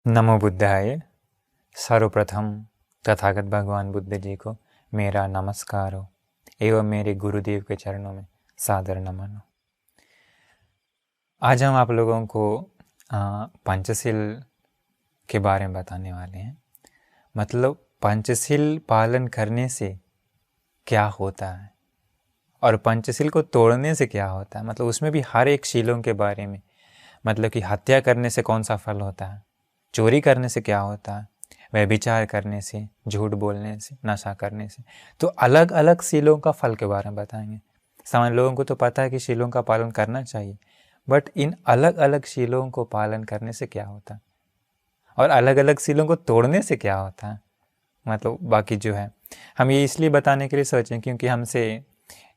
नमो बुद्धाय। सर्वप्रथम तथागत भगवान बुद्ध जी को मेरा नमस्कार हो एवं मेरे गुरुदेव के चरणों में सादर नमन हो। आज हम आप लोगों को पंचशील के बारे में बताने वाले हैं। मतलब पंचशील पालन करने से क्या होता है और पंचशील को तोड़ने से क्या होता है। मतलब उसमें भी हर एक शीलों के बारे में, मतलब कि हत्या करने से कौन सा फल होता है, चोरी करने से क्या होता है, व्यभिचार करने से, झूठ बोलने से, नशा करने से, तो अलग अलग शीलों का फल के बारे में बताएंगे। सामान्य लोगों को तो पता है कि शीलों का पालन करना चाहिए, बट इन अलग अलग शीलों को पालन करने से क्या होता है और अलग अलग शीलों को तोड़ने से क्या होता है। मतलब बाकी जो है हम ये इसलिए बताने के लिए सोचें क्योंकि हमसे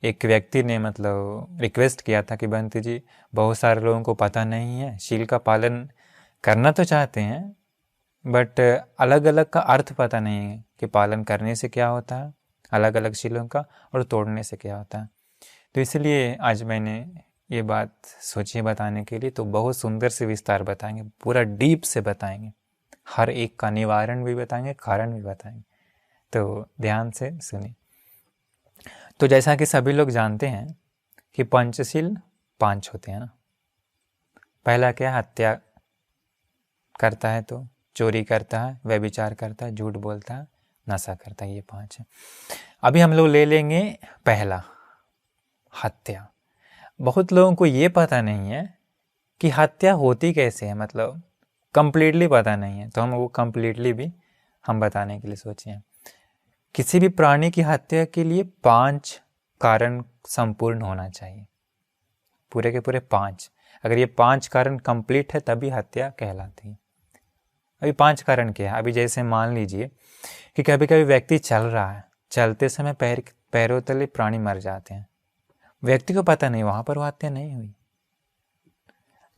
एक व्यक्ति ने मतलब रिक्वेस्ट किया था कि बंटी जी, बहुत सारे लोगों को पता नहीं है, शील का पालन करना तो चाहते हैं बट अलग अलग का अर्थ पता नहीं है कि पालन करने से क्या होता है, अलग अलग शीलों का, और तोड़ने से क्या होता है। तो इसलिए आज मैंने ये बात सोची बताने के लिए। तो बहुत सुंदर से विस्तार बताएंगे, पूरा डीप से बताएंगे, हर एक का निवारण भी बताएंगे, कारण भी बताएंगे। तो ध्यान से सुनिए। तो जैसा कि सभी लोग जानते हैं कि पंचशील 5 होते हैं ना। पहला क्या है, हत्या करता है तो चोरी करता है, व्यभिचार करता है, झूठ बोलता है, नशा करता है, ये 5 है। अभी हम लोग ले लेंगे पहला, हत्या। बहुत लोगों को ये पता नहीं है कि हत्या होती कैसे है, मतलब कंप्लीटली पता नहीं है। तो हम वो कंप्लीटली भी हम बताने के लिए सोचे हैं। किसी भी प्राणी की हत्या के लिए 5 कारण संपूर्ण होना चाहिए, पूरे के पूरे 5। अगर ये 5 कारण कंप्लीट है तभी हत्या कहलाती है। अभी 5 कारण क्या है। अभी जैसे मान लीजिए कि कभी कभी व्यक्ति चल रहा है, चलते समय पैरों तले प्राणी मर जाते हैं, व्यक्ति को पता नहीं, वहां पर वो हत्या नहीं हुई।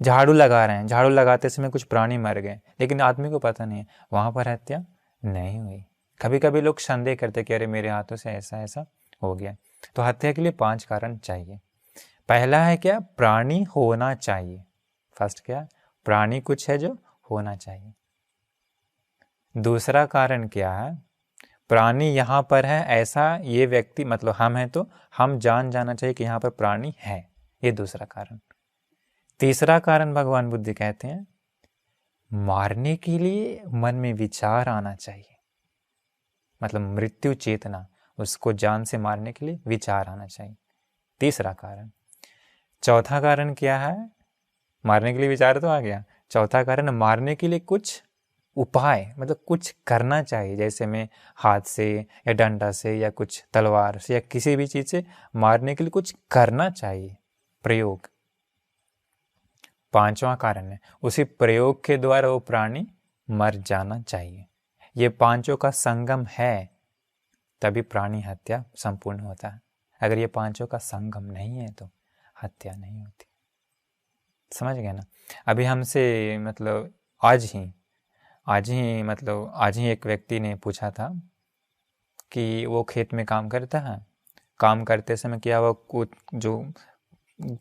झाड़ू लगा रहे हैं, झाड़ू लगाते समय कुछ प्राणी मर गए, लेकिन आदमी को पता नहीं है, वहां पर हत्या नहीं हुई। कभी कभी लोग संदेह करते कि अरे मेरे हाथों से ऐसा ऐसा हो गया। तो हत्या के लिए 5 कारण चाहिए। पहला है क्या, प्राणी होना चाहिए। फर्स्ट क्या, प्राणी कुछ है जो होना चाहिए। दूसरा कारण क्या है, प्राणी यहाँ पर है ऐसा ये व्यक्ति, मतलब हम हैं तो हम जाना चाहिए कि यहाँ पर प्राणी है, ये दूसरा कारण। तीसरा कारण भगवान बुद्ध कहते हैं, मारने के लिए मन में विचार आना चाहिए, मतलब मृत्यु चेतना, उसको जान से मारने के लिए विचार आना चाहिए, तीसरा कारण। चौथा कारण क्या है, मारने के लिए विचार तो आ गया, चौथा कारण मारने के लिए कुछ उपाय, मतलब कुछ करना चाहिए। जैसे में हाथ से या डंडा से या कुछ तलवार से या किसी भी चीज से मारने के लिए कुछ करना चाहिए, प्रयोग। पांचवा कारण है, उसी प्रयोग के द्वारा वो प्राणी मर जाना चाहिए। ये पांचों का संगम है तभी प्राणी हत्या संपूर्ण होता है। अगर ये पांचों का संगम नहीं है तो हत्या नहीं होती। समझ गए ना। अभी हमसे मतलब आज ही एक व्यक्ति ने पूछा था कि वो खेत में काम करता है, काम करते समय क्या हुआ, जो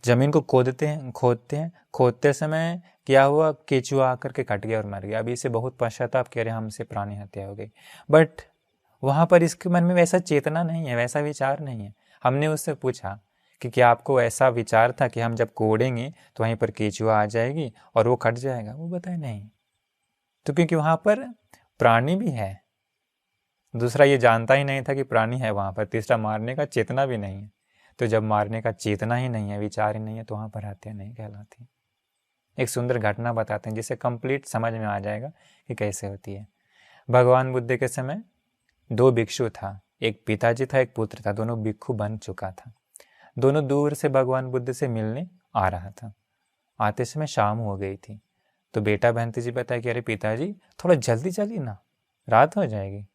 जमीन को खोदते समय क्या हुआ, केचुआ आकर के कट गया और मर गया। अभी इसे बहुत पश्चाताप कह रहे, हमसे प्राणी हत्या हो गई। बट वहाँ पर इसके मन में वैसा चेतना नहीं है, वैसा विचार नहीं है। हमने उससे पूछा कि क्या आपको ऐसा विचार था कि हम जब कोड़ेंगे तो वहीं पर केचुआ आ जाएगी और वो कट जाएगा। वो बताए नहीं, तो क्योंकि वहाँ पर प्राणी भी है। दूसरा ये जानता ही नहीं था कि प्राणी है वहाँ पर। तीसरा मारने का चेतना भी नहीं है। तो जब मारने का चेतना ही नहीं है, विचार ही नहीं है, तो वहाँ पर हत्या नहीं कहलाती। एक सुंदर घटना बताते हैं जिससे कंप्लीट समझ में आ जाएगा कि कैसे होती है। भगवान बुद्ध के समय 2 भिक्षु था, एक पिताजी था, एक पुत्र था। दोनों भिक्षु बन चुका था। दोनों दूर से भगवान बुद्ध से मिलने आ रहा था। आते समय शाम हो गई थी। तो बेटा बहनती जी बताया कि अरे पिताजी थोड़ा जल्दी चलिए ना, रात हो जाएगी।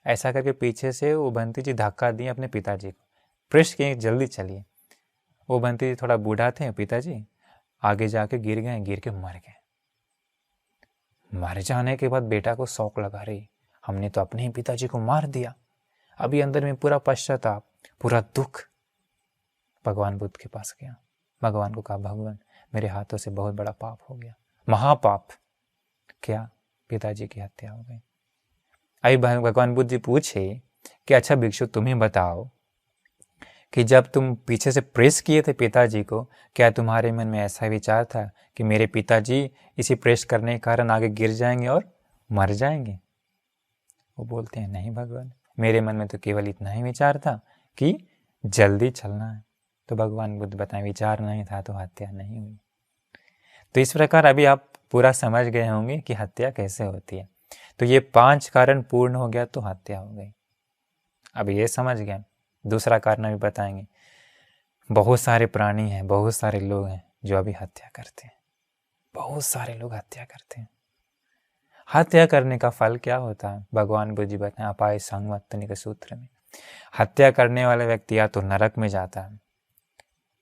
ऐसा करके पीछे से वो बंती जी धक्का दिए अपने पिताजी को, पृष्ठ किए जल्दी चलिए। वो बंती जी थोड़ा बूढ़ा थे, पिताजी आगे जाके गिर गए, गिर के मर गए। मर जाने के बाद बेटा को शौक लगा, रही हमने तो अपने ही पिताजी को मार दिया। अभी अंदर में पूरा पश्चाताप, पूरा दुख। भगवान बुद्ध के पास गया, भगवान को कहा, भगवान मेरे हाथों से बहुत बड़ा पाप हो गया, महापाप। क्या, पिताजी की हत्या हो गई। अभी भगवान बुद्ध जी पूछे कि अच्छा भिक्षु तुम ही बताओ कि जब तुम पीछे से प्रेस किए थे पिताजी को, क्या तुम्हारे मन में ऐसा विचार था कि मेरे पिताजी इसी प्रेस करने के कारण आगे गिर जाएंगे और मर जाएंगे? वो बोलते हैं नहीं भगवान, मेरे मन में तो केवल इतना ही विचार था कि जल्दी चलना है। तो भगवान बुद्ध बताएं विचार नहीं था तो हत्या नहीं हुई। तो इस प्रकार अभी आप पूरा समझ गए होंगे कि हत्या कैसे होती है। तो ये 5 कारण पूर्ण हो गया तो हत्या हो गई। अब ये समझ गए। दूसरा कारण अभी बताएंगे। बहुत सारे प्राणी हैं, बहुत सारे लोग हैं जो अभी हत्या करते हैं। बहुत सारे लोग हत्या करते हैं। हत्या करने का फल क्या होता है? भगवान बुद्ध जी बताएं अपाय संवत्तनिक सूत्र में, हत्या करने वाला व्यक्ति या तो नरक में जाता है,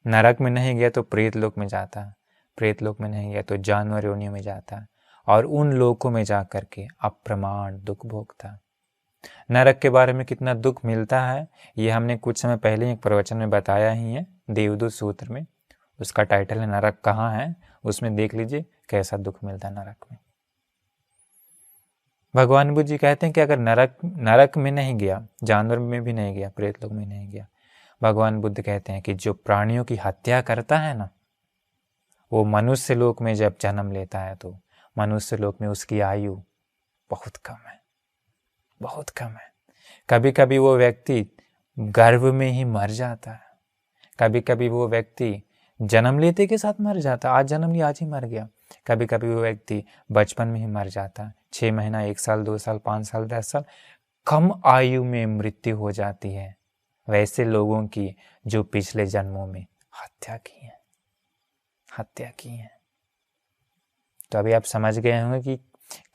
नरक में नहीं गया तो प्रेत लोक में जाता है, प्रेत लोक में नहीं गया तो जानवर योनियों में जाता है, और उन लोकों में जा करके अप्रमाण दुख भोगता है। नरक के बारे में कितना दुख मिलता है ये हमने कुछ समय पहले एक प्रवचन में बताया ही है, देवदूत सूत्र में। उसका टाइटल है नरक कहाँ है, उसमें देख लीजिए कैसा दुख मिलता है नरक में। भगवान बुद्ध जी कहते हैं कि अगर नरक में नहीं गया, जानवर में भी नहीं गया, प्रेत लोक में नहीं गया, भगवान बुद्ध कहते हैं कि जो प्राणियों की हत्या करता है ना, वो मनुष्य लोक में जब जन्म लेता है तो मनुष्य लोक में उसकी आयु बहुत कम है, बहुत कम है। कभी कभी वो व्यक्ति गर्भ में ही मर जाता है, कभी कभी वो व्यक्ति जन्म लेते के साथ मर जाता है, आज जन्म लिया आज ही मर गया। कभी कभी वो व्यक्ति बचपन में ही मर जाता है, 6 महीना, 1 साल, 2 साल, 5 साल, 10 साल, कम आयु में मृत्यु हो जाती है वैसे लोगों की जो पिछले जन्मों में हत्या की है, हत्या की है। तो अभी आप समझ गए होंगे कि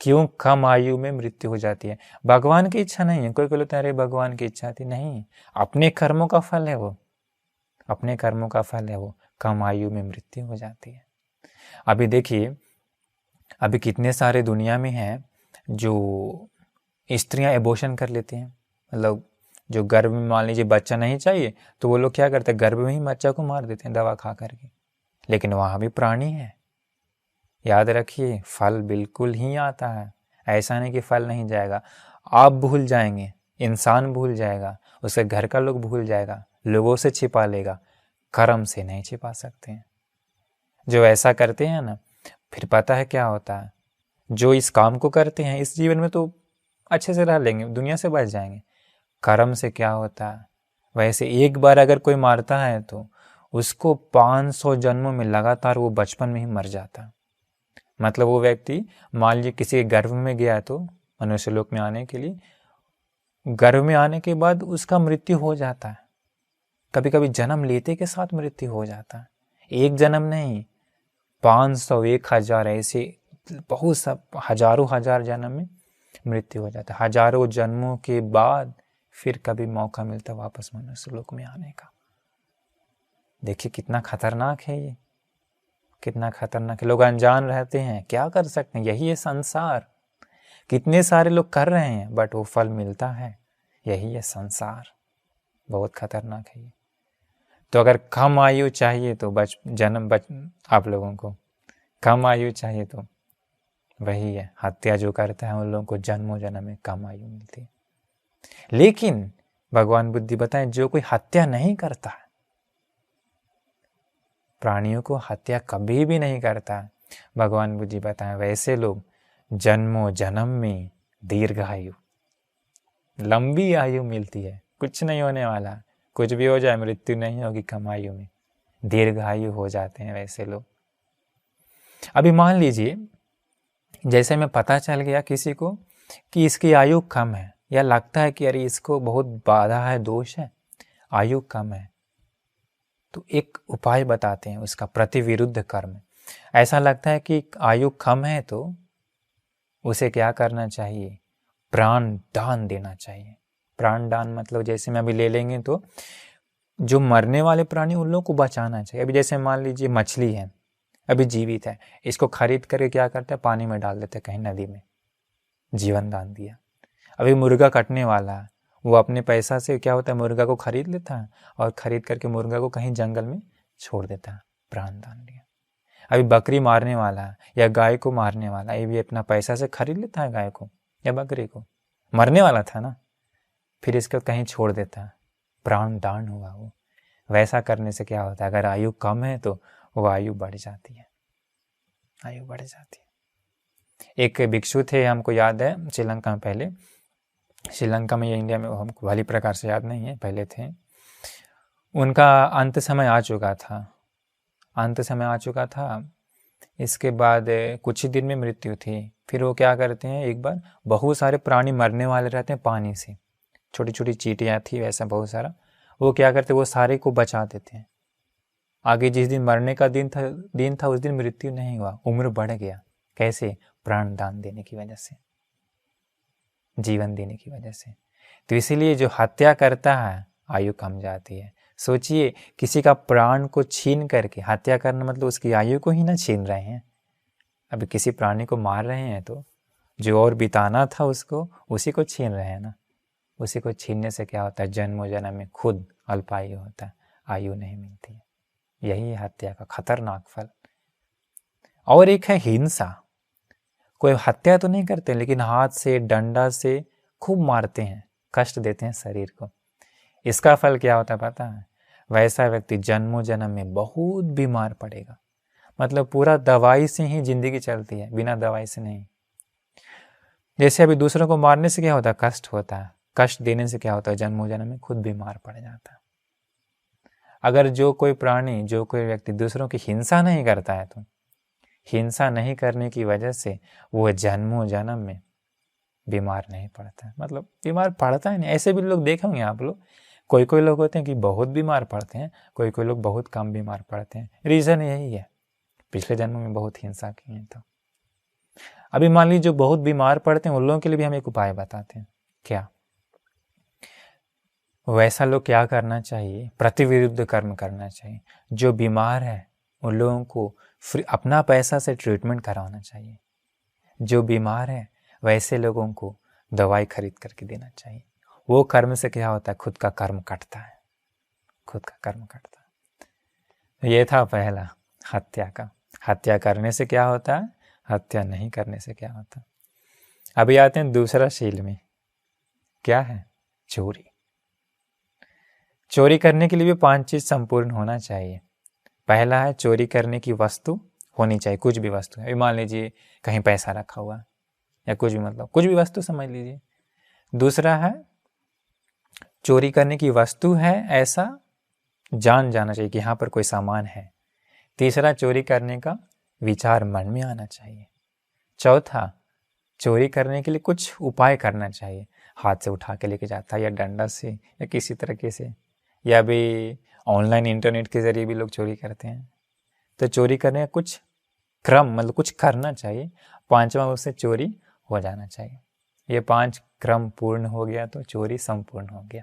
क्यों कम आयु में मृत्यु हो जाती है। भगवान की इच्छा नहीं है। कोई बोलता है अरे भगवान की इच्छा थी, नहीं, अपने कर्मों का फल है वो, अपने कर्मों का फल है वो, कम आयु में मृत्यु हो जाती है। अभी देखिए, अभी कितने सारे दुनिया में हैं जो स्त्रियां एबॉर्शन कर लेती हैं, मतलब जो गर्भ में मान लीजिए बच्चा नहीं चाहिए तो वो लोग क्या करते हैं, गर्भ में ही बच्चा को मार देते हैं दवा खा करके। लेकिन वहाँ भी प्राणी है, याद रखिए, फल बिल्कुल ही आता है। ऐसा नहीं कि फल नहीं जाएगा, आप भूल जाएंगे, इंसान भूल जाएगा, उसके घर का लोग भूल जाएगा, लोगों से छिपा लेगा, कर्म से नहीं छिपा सकते हैं। जो ऐसा करते हैं ना, फिर पता है क्या होता है, जो इस काम को करते हैं इस जीवन में तो अच्छे से रह लेंगे, दुनिया से बच जाएंगे। कर्म से क्या होता है, वैसे एक बार अगर कोई मारता है तो उसको 500 जन्मों में लगातार वो बचपन में ही मर जाता है। मतलब वो व्यक्ति मान लीजिए किसी के गर्भ में गया तो मनुष्य लोक में आने के लिए, गर्भ में आने के बाद उसका मृत्यु हो जाता है। कभी कभी जन्म लेते के साथ मृत्यु हो जाता है। एक जन्म नहीं, 500, 1000 ऐसे बहुत सब हजारों हजार जन्म में मृत्यु हो जाता है। हजारों जन्मों के बाद फिर कभी मौका मिलता वापस मनुष्य लोक में आने का। देखिए कितना खतरनाक है ये, कितना खतरनाक है। लोग अनजान रहते हैं, क्या कर सकते हैं, यही है संसार। कितने सारे लोग कर रहे हैं बट वो फल मिलता है, यही है संसार। बहुत खतरनाक है ये। तो अगर कम आयु चाहिए तो आप लोगों को कम आयु चाहिए तो वही है, हत्या जो करता है उन लोगों को जन्मों जन्म में कम आयु मिलती है। लेकिन भगवान बुद्धि बताएं जो कोई हत्या नहीं करता है, प्राणियों को हत्या कभी भी नहीं करता, भगवान बुद्धि बताएं वैसे लोग जन्मों जन्म में दीर्घ आयु, लंबी आयु मिलती है। कुछ नहीं होने वाला, कुछ भी हो जाए मृत्यु नहीं होगी, कम आयु में दीर्घ आयु हो जाते हैं वैसे लोग। अभी मान लीजिए जैसे में पता चल गया किसी को कि इसकी आयु कम है, या लगता है कि अरे इसको बहुत बाधा है, दोष है, आयु कम है, तो एक उपाय बताते हैं उसका, प्रतिविरुद्ध कर्म। ऐसा लगता है कि आयु कम है तो उसे क्या करना चाहिए, प्राण दान देना चाहिए। प्राण दान मतलब जैसे में अभी ले लेंगे तो जो मरने वाले प्राणी उन लोगों को बचाना चाहिए। अभी जैसे मान लीजिए मछली है, अभी जीवित है, इसको खरीद करके क्या करते हैं, पानी में डाल देते हैं कहीं नदी में, जीवन दान दिया। अभी मुर्गा कटने वाला है, वो अपने पैसा से क्या होता है, मुर्गा को खरीद लेता है और खरीद करके मुर्गा को कहीं जंगल में छोड़ देता है, प्राण दान दिया। अभी बकरी मारने वाला है या गाय को मारने वाला, ये भी अपना पैसा से खरीद लेता है गाय को या बकरी को, मरने वाला था ना, फिर इसको कहीं छोड़ देता है, प्राण दान हुआ वो। वैसा करने से क्या होता है, अगर आयु कम है तो वो आयु बढ़ जाती है, आयु बढ़ जाती है। एक भिक्षु थे, हमको याद है श्रीलंका में, पहले श्रीलंका में या इंडिया में हमको भली प्रकार से याद नहीं है, पहले थे। उनका अंत समय आ चुका था, अंत समय आ चुका था। इसके बाद कुछ ही दिन में मृत्यु थी। फिर वो क्या करते हैं, एक बार बहुत सारे प्राणी मरने वाले रहते हैं पानी से, छोटी छोटी चींटियाँ थी, वैसा बहुत सारा। वो क्या करते, वो सारे को बचा देते हैं। आगे जिस दिन मरने का दिन था उस दिन मृत्यु नहीं हुआ, उम्र बढ़ गया। कैसे? प्राण दान देने की वजह से, जीवन देने की वजह से। तो इसीलिए जो हत्या करता है आयु कम जाती है। सोचिए, किसी का प्राण को छीन करके, हत्या करना मतलब उसकी आयु को ही ना छीन रहे हैं। अभी किसी प्राणी को मार रहे हैं तो जो और बिताना था उसको, उसी को छीन रहे हैं ना। उसी को छीनने से क्या होता है, जन्म जन्म में खुद अल्पायु होता है, आयु नहीं मिलती है। यही है हत्या का खतरनाक फल। और एक है हिंसा। कोई हत्या तो नहीं करते, लेकिन हाथ से डंडा से खूब मारते हैं, कष्ट देते हैं शरीर को। इसका फल क्या होता है पता है? वैसा व्यक्ति जन्मों जन्म में बहुत बीमार पड़ेगा। मतलब पूरा दवाई से ही जिंदगी चलती है, बिना दवाई से नहीं। जैसे अभी दूसरों को मारने से क्या होता है, कष्ट होता है। कष्ट देने से क्या होता है, जन्मों जन्म में खुद बीमार पड़ जाता है। अगर जो कोई प्राणी, जो कोई व्यक्ति दूसरों की हिंसा नहीं करता है, तो हिंसा नहीं करने की वजह से वो जन्मों जन्म में बीमार नहीं पड़ता है। मतलब बीमार पड़ता है नहीं। ऐसे भी लोग देखे होंगे आप लोग, कोई कोई लोग होते हैं कि बहुत बीमार पड़ते हैं, कोई कोई लोग बहुत कम बीमार पड़ते हैं। रीज़न यही है, पिछले जन्म में बहुत हिंसा की है। तो अभी मान लीजिए जो बहुत बीमार पड़ते हैं उन लोगों के लिए भी हम एक उपाय बताते हैं। क्या? वैसा लोग क्या करना चाहिए, प्रतिविरुद्ध कर्म करना चाहिए। जो बीमार है उन लोगों को अपना पैसा से ट्रीटमेंट कराना चाहिए। जो बीमार है वैसे लोगों को दवाई खरीद करके देना चाहिए। वो कर्म से क्या होता है, खुद का कर्म कटता है, खुद का कर्म कटता है। ये था पहला हत्या का। हत्या करने से क्या होता है, हत्या नहीं करने से क्या होता है। अभी आते हैं दूसरा शील में। क्या है? चोरी। चोरी करने के लिए भी 5 चीज़ संपूर्ण होना चाहिए। पहला है, चोरी करने की वस्तु होनी चाहिए, कुछ भी वस्तु है। मान लीजिए कहीं पैसा रखा हुआ या कुछ भी, मतलब कुछ भी वस्तु समझ लीजिए। दूसरा है, चोरी करने की वस्तु है ऐसा जान जाना चाहिए कि यहाँ पर कोई सामान है। तीसरा, चोरी करने का विचार मन में आना चाहिए। चौथा, चोरी करने के लिए कुछ उपाय करना चाहिए। हाथ से उठा के लेके जाता है, या डंडा से, या किसी तरीके से, या भी ऑनलाइन इंटरनेट के जरिए भी लोग चोरी करते हैं। तो चोरी करने का कुछ क्रम, मतलब कुछ करना चाहिए। 5वां उससे चोरी हो जाना चाहिए। ये 5 क्रम पूर्ण हो गया तो चोरी संपूर्ण हो गया।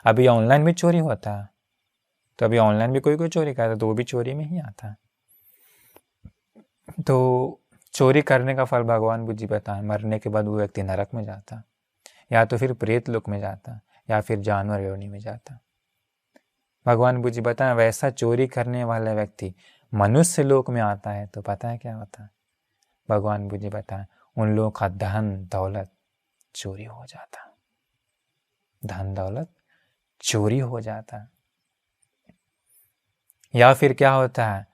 अभी ऑनलाइन भी चोरी होता है, तो अभी ऑनलाइन भी कोई कोई चोरी करता है, तो वो भी चोरी में ही आता है। तो चोरी करने का फल भगवान बुद्ध जी बताएं, मरने के बाद वो व्यक्ति नरक में जाता, या तो फिर प्रेत लोक में जाता, या फिर जानवर योनि में जाता। भगवान बुद्ध जी बताएं, वैसा चोरी करने वाला व्यक्ति मनुष्य लोक में आता है तो पता है क्या होता है? भगवान बुद्ध जी बताएं, उन लोगों का धन दौलत चोरी हो जाता, धन दौलत चोरी हो जाता। या फिर क्या होता है,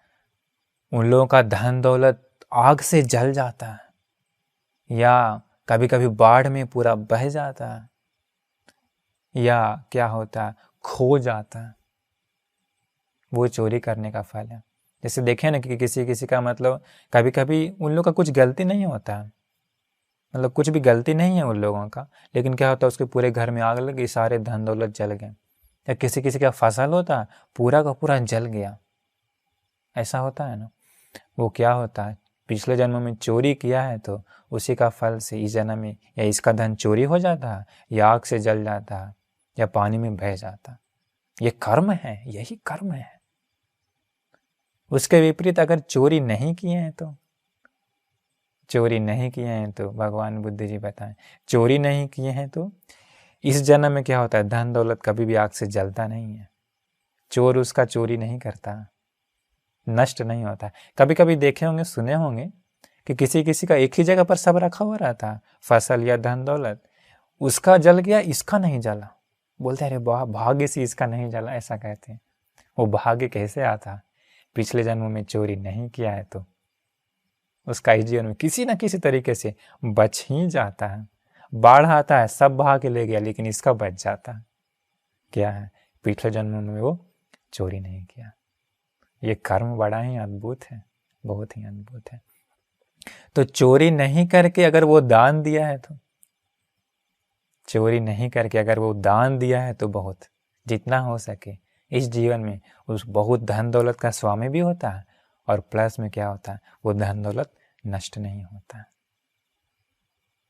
उन लोगों का धन दौलत आग से जल जाता है, या कभी कभी बाढ़ में पूरा बह जाता है, या क्या होता है, खो जाता है। वो चोरी करने का फल है। जैसे देखें ना कि किसी का मतलब कभी कभी उन लोगों का कुछ गलती नहीं होता है, मतलब कुछ भी गलती नहीं है उन लोगों का, लेकिन क्या होता है, उसके पूरे घर में आग लगी, सारे धन दौलत जल गए। या किसी का फसल होता है, पूरा का पूरा जल गया, ऐसा होता है ना। वो क्या होता है, पिछले जन्म में चोरी किया है तो उसी का फल से इस जन्म में या इसका धन चोरी हो जाता है, या आग से जल जाता है, या पानी में बह जाता। ये कर्म है, यही कर्म है। उसके विपरीत अगर चोरी नहीं किए हैं तो, चोरी नहीं किए हैं तो भगवान बुद्ध जी बताएं, चोरी नहीं किए हैं तो इस जन्म में क्या होता है, धन दौलत कभी भी आग से जलता नहीं है। चोर उसका चोरी नहीं करता, नष्ट नहीं होता है। कभी कभी देखे होंगे, सुने होंगे कि किसी किसी का एक ही जगह पर सब रखा हुआ रहता है, फसल या धन दौलत, उसका जल गया, इसका नहीं जला। बोलते हैं अरे वाह, भाग्य से इसका नहीं जला, ऐसा कहते हैं। वो भाग्य कैसे आता? पिछले जन्म में चोरी नहीं किया है तो उसका इस जीवन में किसी न किसी तरीके से बच ही जाता है। बाढ़ आता है, सब बहा के ले गया, लेकिन इसका बच जाता है। क्या है? पिछले जन्म में वो चोरी नहीं किया। ये कर्म बड़ा ही अद्भुत है, बहुत ही अद्भुत है। तो चोरी नहीं करके अगर वो दान दिया है तो, चोरी नहीं करके अगर वो दान दिया है तो बहुत, जितना हो सके इस जीवन में उस बहुत धन दौलत का स्वामी भी होता है, और प्लस में क्या होता है, वो धन दौलत नष्ट नहीं होता है।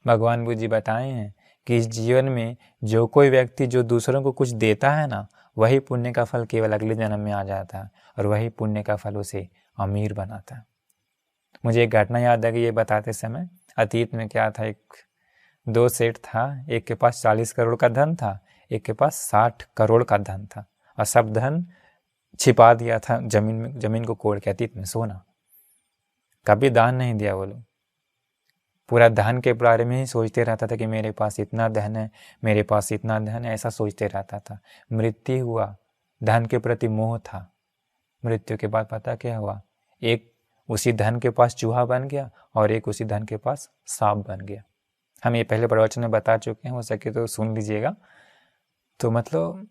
भगवान बुद्ध जी बताए हैं कि इस जीवन में जो कोई व्यक्ति जो दूसरों को कुछ देता है ना, वही पुण्य का फल केवल अगले जन्म में आ जाता है, और वही पुण्य का फल उसे अमीर बनाता है। मुझे एक घटना याद है कि ये बताते समय, अतीत में क्या था, एक दो सेठ था, एक के पास 40 करोड़ का धन था, एक के पास 60 करोड़ का धन था, और सब धन छिपा दिया था जमीन में, जमीन को कोड़ के, अतीत में सोना। कभी दान नहीं दिया वो लोग, पूरा धन के बारे में ही सोचते रहता था कि मेरे पास इतना धन है, मेरे पास इतना धन है, ऐसा सोचते रहता था। मृत्यु हुआ, धन के प्रति मोह था। मृत्यु के बाद पता क्या हुआ, एक उसी धन के पास चूहा बन गया और एक उसी धन के पास सांप बन गया। हम ये पहले प्रवचन में बता चुके हैं, हो सके तो सुन लीजिएगा। तो मतलब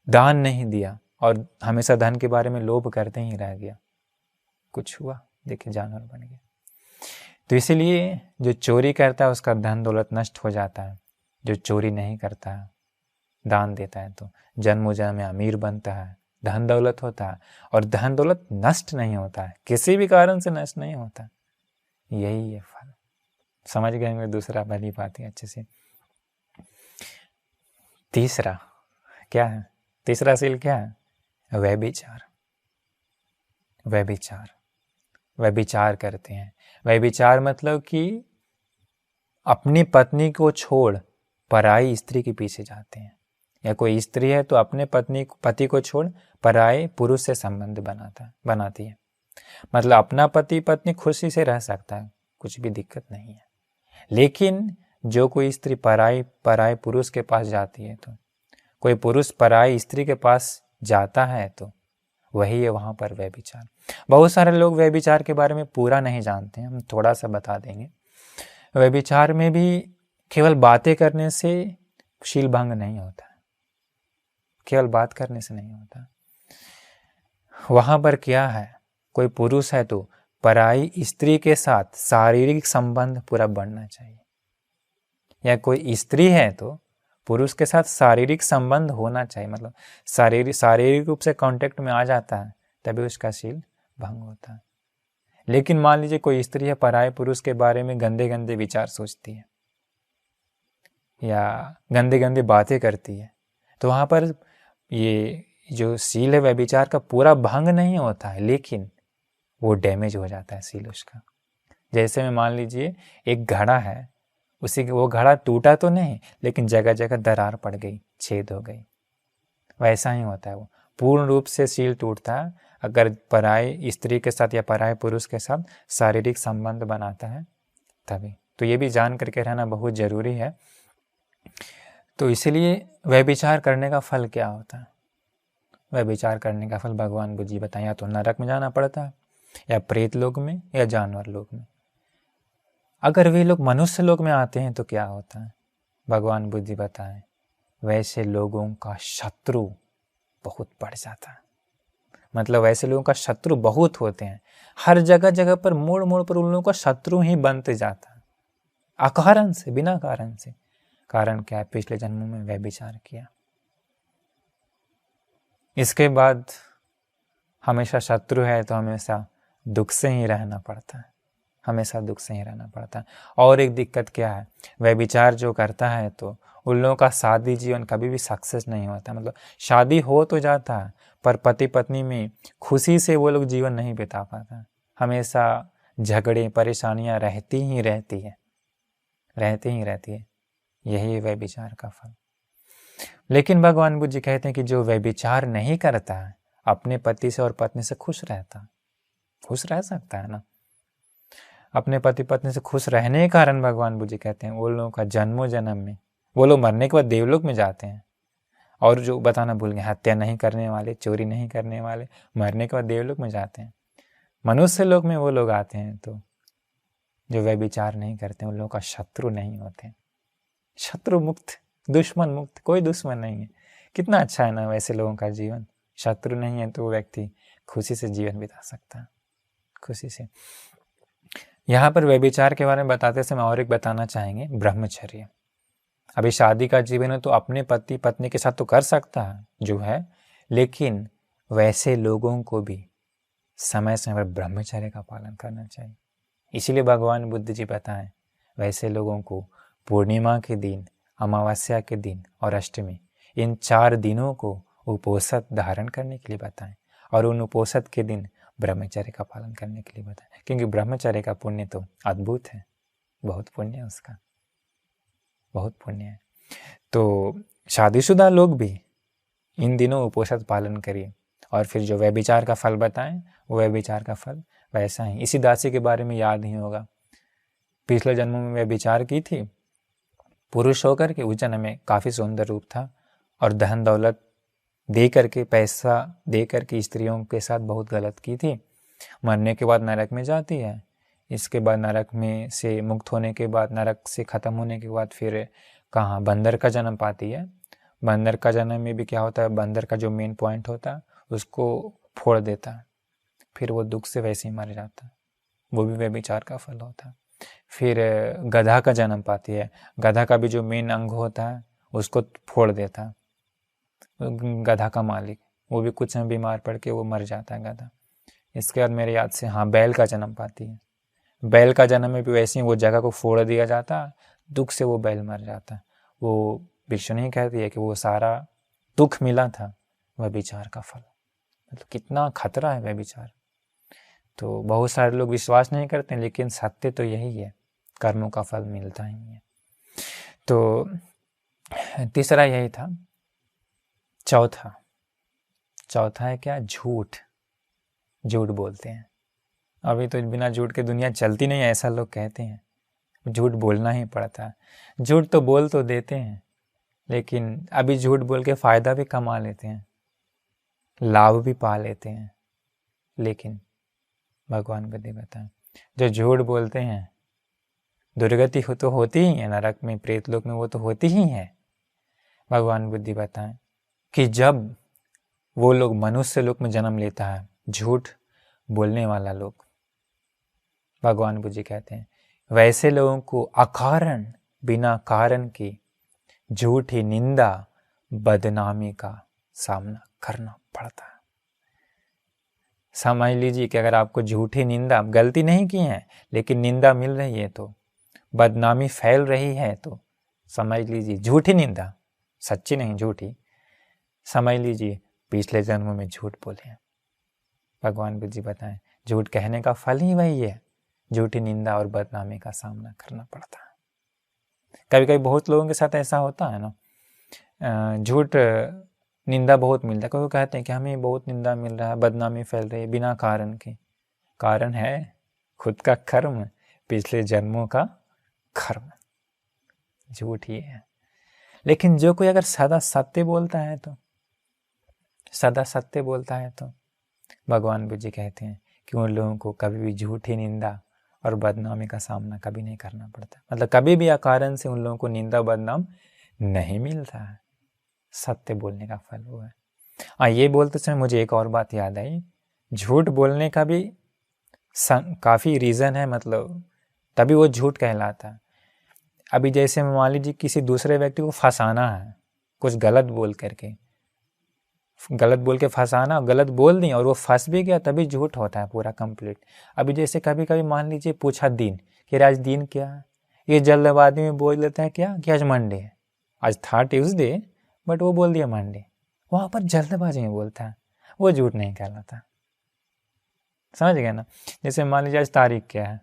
दान नहीं दिया और हमेशा धन के बारे में लोभ करते ही रह गया, कुछ हुआ, देखिए जानवर बन गया। तो इसीलिए जो चोरी करता है उसका धन दौलत नष्ट हो जाता है, जो चोरी नहीं करता है, दान देता है, तो जन्म जन्म में अमीर बनता है, धन दौलत होता है, और धन दौलत नष्ट नहीं होता है, किसी भी कारण से नष्ट नहीं होता। यही है फल। समझ गए होंगे। दूसरा भली बात है अच्छे से। तीसरा क्या है? तीसरा सील क्या है? व्यभिचार। व्यभिचार, व्यभिचार करते हैं। व्यभिचार मतलब कि अपनी पत्नी को छोड़ पराई स्त्री के पीछे जाते हैं, या कोई स्त्री है तो अपने पति को छोड़ पराये पुरुष से संबंध बनाती है। मतलब अपना पति पत्नी खुशी से रह सकता है, कुछ भी दिक्कत नहीं है, लेकिन जो कोई स्त्री पराये पुरुष के पास जाती है, तो कोई पुरुष पराई स्त्री के पास जाता है, तो वही है वहाँ पर व्यभिचार। बहुत सारे लोग व्यभिचार के बारे में पूरा नहीं जानते हैं, हम थोड़ा सा बता देंगे। व्यभिचार में भी केवल बातें करने से शील भंग नहीं होता, केवल बात करने से नहीं होता। वहाँ पर क्या है, कोई पुरुष है तो पराई स्त्री के साथ शारीरिक संबंध पूरा बढ़ना चाहिए, या कोई स्त्री है तो पुरुष के साथ शारीरिक संबंध होना चाहिए। मतलब शारीरिक रूप से कांटेक्ट में आ जाता है, तभी उसका शील भंग होता है। लेकिन मान लीजिए कोई स्त्री है, पराये पुरुष के बारे में गंदे गंदे विचार सोचती है या गंदे गंदे बातें करती है, तो वहाँ पर ये जो शील है व्यभिचार का पूरा भंग नहीं होता है, लेकिन वो डैमेज हो जाता है शील उसका। जैसे में मान लीजिए एक घड़ा है, वो घड़ा टूटा तो नहीं, लेकिन जगह जगह दरार पड़ गई, छेद हो गई। वैसा ही होता है, वो पूर्ण रूप से शील टूटता है अगर पराये स्त्री के साथ या पराये पुरुष के साथ शारीरिक संबंध बनाता है, तभी। तो ये भी जान करके रहना बहुत जरूरी है। तो इसीलिए व्यभिचार करने का फल क्या होता है? व्यभिचार करने का फल भगवान बुद्ध जी बताएं, या तो नरक में जाना पड़ता है, या प्रेत लोक में, या जानवर लोक में। अगर वे लोग मनुष्य लोक में आते हैं तो क्या होता है? भगवान बुद्ध जी बताएं, वैसे लोगों का शत्रु बहुत बढ़ जाता है। मतलब वैसे लोगों का शत्रु बहुत होते हैं, हर जगह जगह पर मोड़ मोड़ पर उन लोगों का शत्रु ही बनते जाता है, अकारण से, बिना कारण से। कारण क्या है? पिछले जन्मों में व्यभिचार किया। इसके बाद हमेशा शत्रु है तो हमेशा दुख से ही रहना पड़ता है, हमेशा दुख से ही रहना पड़ता है। और एक दिक्कत क्या है, व्यभिचार जो करता है तो उन लोगों का शादी जीवन कभी भी सक्सेस नहीं होता। मतलब शादी हो तो जाता है, पर पति पत्नी में खुशी से वो लोग जीवन नहीं बिता पाता, हमेशा झगड़े परेशानियां रहती ही रहती है। यही है व्यभिचार का फल। लेकिन भगवान बुद्ध जी कहते हैं कि जो व्यभिचार नहीं करता है, अपने पति से और पत्नी से खुश रहता है, खुश रह सकता है ना। अपने पति पत्नी से खुश रहने के कारण भगवान बुद्ध जी कहते हैं वो लोगों का जन्मों जन्म में, वो लोग मरने के बाद देवलोक में जाते हैं। और जो बताना भूल गए, हत्या नहीं करने वाले, चोरी नहीं करने वाले, मरने के बाद देवलोक में जाते हैं। मनुष्य लोक में वो लोग आते हैं तो जो व्यभिचार नहीं करते, उन लोगों का शत्रु नहीं होते, शत्रु मुक्त, दुश्मन मुक्त, कोई दुश्मन नहीं है। कितना अच्छा है ना वैसे लोगों का जीवन। शत्रु नहीं है तो वो व्यक्ति खुशी से जीवन बिता सकता है, खुशी से। यहाँ पर व्यभिचार के बारे में बताते समय और एक बताना चाहेंगे, ब्रह्मचर्य। अभी शादी का जीवन है तो अपने पति पत्नी के साथ तो कर सकता है जो है, लेकिन वैसे लोगों को भी समय समय पर ब्रह्मचर्य का पालन करना चाहिए। इसीलिए भगवान बुद्ध जी बताएं वैसे लोगों को पूर्णिमा के दिन, अमावस्या के दिन और अष्टमी, इन 4 दिनों को उपोषित धारण करने के लिए बताएं, और उन उपोषित के दिन ब्रह्मचर्य का पालन करने के लिए बताएं, क्योंकि ब्रह्मचर्य का पुण्य तो अद्भुत है, बहुत पुण्य है उसका, बहुत पुण्य है। तो शादीशुदा लोग भी इन दिनों उपोषित पालन करिए। और फिर जो व्यभिचार का फल बताएं वो व्यभिचार का फल वैसा ही। इसी दासी के बारे में याद ही होगा, पिछले जन्मों में व्यभिचार की थी, पुरुष होकर के उस जन्म में काफ़ी सुंदर रूप था और धन दौलत दे करके, पैसा दे करके स्त्रियों के साथ बहुत गलत की थी। मरने के बाद नरक में जाती है। इसके बाद नरक में से मुक्त होने के बाद, नरक से ख़त्म होने के बाद फिर कहाँ बंदर का जन्म पाती है। बंदर का जन्म में भी क्या होता है, बंदर का जो मेन पॉइंट होता है उसको फोड़ देता है, फिर वो दुख से वैसे ही मर जाता है, वो भी व्यभिचार का फल होता है। फिर गधा का जन्म पाती है, गधा का भी जो मेन अंग होता है उसको फोड़ देता है गधा का मालिक, वो भी कुछ में बीमार पड़ के वो मर जाता है गधा। इसके बाद मेरे याद से बैल का जन्म पाती है। बैल का जन्म में भी वैसे ही वो जगह को फोड़ दिया जाता, दुख से वो बैल मर जाता। वो भिक्षु नहीं कहती है कि वो सारा दुख मिला था व्यभिचार का फल। मतलब कितना खतरा है व्यभिचार। तो बहुत सारे लोग विश्वास नहीं करते, लेकिन सत्य तो यही है, कर्मों का फल मिलता ही है। तो तीसरा यही था। चौथा है क्या, झूठ बोलते हैं। अभी तो बिना झूठ के दुनिया चलती नहीं है, ऐसा लोग कहते हैं। झूठ बोलना ही पड़ता है। झूठ तो बोल तो देते हैं, लेकिन अभी झूठ बोल के फ़ायदा भी कमा लेते हैं, लाभ भी पा लेते हैं। लेकिन भगवान बुद्धि बताएं, जो झूठ बोलते हैं दुर्गति तो होती ही है, नरक में, प्रेत लोक में वो तो होती ही है। भगवान बुद्धि बताएं कि जब वो लोग मनुष्य लोक में जन्म लेता है झूठ बोलने वाला लोग, भगवान बुद्धि कहते हैं वैसे लोगों को अकारण, बिना कारण की झूठी निंदा, बदनामी का सामना करना पड़ता है। समझ लीजिए कि अगर आपको झूठी निंदा, गलती नहीं की है लेकिन निंदा मिल रही है, तो बदनामी फैल रही है, तो समझ लीजिए झूठी निंदा, सच्ची नहीं झूठी, समझ लीजिए पिछले जन्म में झूठ बोले हैं। भगवान बुद्ध जी बताएं झूठ कहने का फल ही वही है, झूठी निंदा और बदनामी का सामना करना पड़ता है। कभी कभी बहुत लोगों के साथ ऐसा होता है ना, झूठ निंदा बहुत मिलता है, क्योंकि कहते हैं कि हमें बहुत निंदा मिल रहा है, बदनामी फैल रही है बिना कारण के। कारण है खुद का कर्म, पिछले जन्मों का कर्म, झूठ ही है। लेकिन जो कोई अगर सदा सत्य बोलता है तो भगवान बुद्ध जी कहते हैं कि उन लोगों को कभी भी झूठी निंदा और बदनामी का सामना कभी नहीं करना पड़ता। मतलब कभी भी अकारण से उन लोगों को निंदा बदनाम नहीं मिलता है। सत्य बोलने का फल वो है। ये बोलते समय मुझे एक और बात याद आई, झूठ बोलने का भी काफ़ी रीज़न है, मतलब तभी वो झूठ कहलाता है। अभी जैसे मान लीजिए किसी दूसरे व्यक्ति को फंसाना है, कुछ गलत बोल के फंसाना, गलत बोल दी और वो फंस भी गया, तभी झूठ होता है पूरा कंप्लीट। अभी जैसे कभी कभी मान लीजिए पूछा दिन कि आज दिन क्या है, ये जल्दबाजी में बोल देता है क्या कि आज मंडे है, आज था ट्यूसडे बट वो बोल दिया मंडे, वहाँ पर जल्दबाजी में बोलता है, वो झूठ नहीं कहलाता। समझ गए ना। जैसे मान लीजिए आज तारीख क्या है,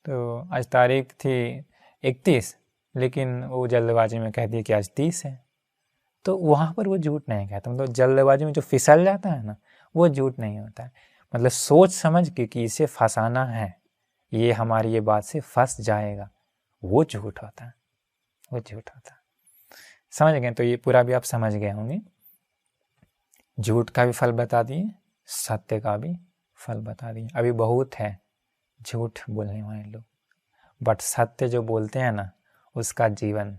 तो आज तारीख थी 31, लेकिन वो जल्दबाजी में कह दिया कि आज 30 है, तो वहाँ पर वो झूठ नहीं कहता। मतलब जल्दबाजी में जो फिसल जाता है ना, वो झूठ नहीं होता है। मतलब सोच समझ के कि इसे फंसाना है, ये हमारी ये बात से फंस जाएगा, वो झूठ होता है, वो झूठ होता है। समझ गए? तो ये पूरा भी आप समझ गए होंगे। झूठ का भी फल बता दिए, सत्य का भी फल बता दिए। अभी बहुत है झूठ बोलने वाले लोग, बट सत्य जो बोलते हैं ना, उसका जीवन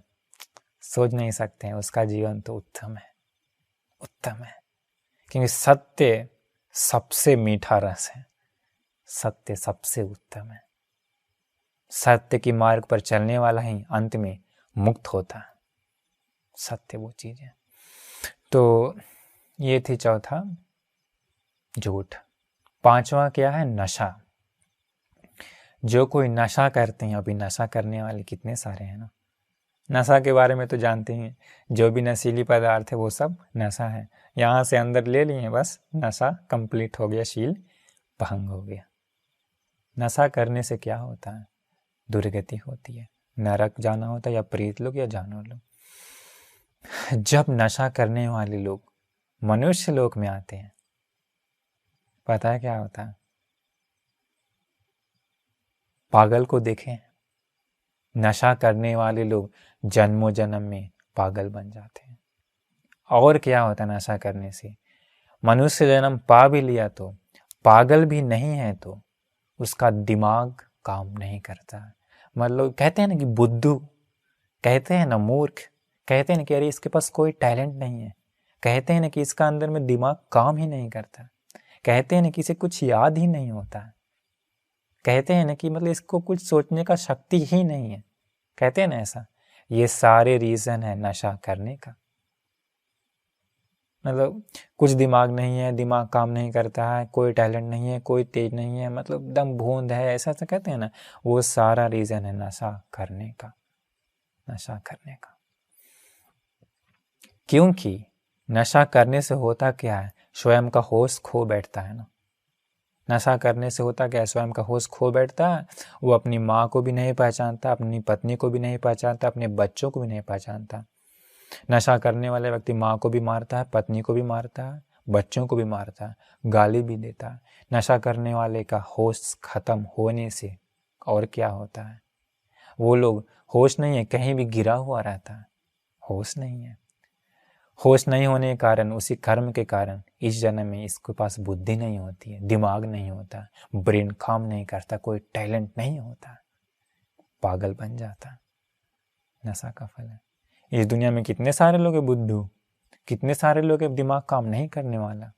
सोच नहीं सकते हैं, उसका जीवन तो उत्तम है, उत्तम है। क्योंकि सत्य सबसे मीठा रस है, सत्य सबसे उत्तम है। सत्य की मार्ग पर चलने वाला ही अंत में मुक्त होता है। सत्य वो चीज है। तो ये थी चौथा, झूठ। पांचवा क्या है? नशा। जो कोई नशा करते हैं, अभी नशा करने वाले कितने सारे हैं ना। नशा के बारे में तो जानते हैं, जो भी नशीली पदार्थ है वो सब नशा है। यहाँ से अंदर ले लिए, बस नशा कंप्लीट हो गया, शील भंग हो गया। नशा करने से क्या होता है? दुर्गति होती है, नरक जाना होता है, या प्रेत लोग या जानवर लोग। जब नशा करने वाले लोग मनुष्य लोक में आते हैं, पता है क्या होता है? पागल को देखें, नशा करने वाले लोग जन्मों जन्म में पागल बन जाते हैं। और क्या होता है नशा करने से? मनुष्य जन्म पा भी लिया तो पागल भी नहीं है तो उसका दिमाग काम नहीं करता। मतलब कहते हैं ना कि बुद्धू, कहते हैं ना मूर्ख, कहते हैं ना कि अरे इसके पास कोई टैलेंट नहीं है, कहते हैं ना कि इसका अंदर में दिमाग काम ही नहीं करता, कहते हैं ना कि इसे कुछ याद ही नहीं होता, कहते हैं ना कि मतलब इसको कुछ सोचने का शक्ति ही नहीं है, कहते हैं ना ऐसा। ये सारे रीज़न है नशा करने का। मतलब कुछ दिमाग नहीं है, दिमाग काम नहीं करता है, कोई टैलेंट नहीं है, कोई तेज नहीं है, मतलब एकदम भूंद है, ऐसा ऐसा कहते हैं ना, वो सारा रीज़न है नशा करने का, नशा करने का। क्योंकि नशा करने से होता क्या है? स्वयं का होश खो बैठता है ना। नशा करने से होता क्या है? स्वयं का होश खो बैठता है। वो अपनी माँ को भी नहीं पहचानता, अपनी पत्नी को भी नहीं पहचानता, अपने बच्चों को भी नहीं पहचानता। नशा करने वाले व्यक्ति माँ को भी मारता है, पत्नी को भी मारता है, बच्चों को भी मारता है, गाली भी देता है। नशा करने वाले का होश खत्म होने से और क्या होता है? वो लोग होश नहीं है, कहीं भी गिरा हुआ रहता है, होश नहीं है। होश नहीं होने के कारण, उसी कर्म के कारण इस जन्म में इसके पास बुद्धि नहीं होती है, दिमाग नहीं होता, ब्रेन काम नहीं करता, कोई टैलेंट नहीं होता, पागल बन जाता। नशा का फल है। इस दुनिया में कितने सारे लोग हैं बुद्धू, कितने सारे लोग हैं दिमाग काम नहीं करने वाला,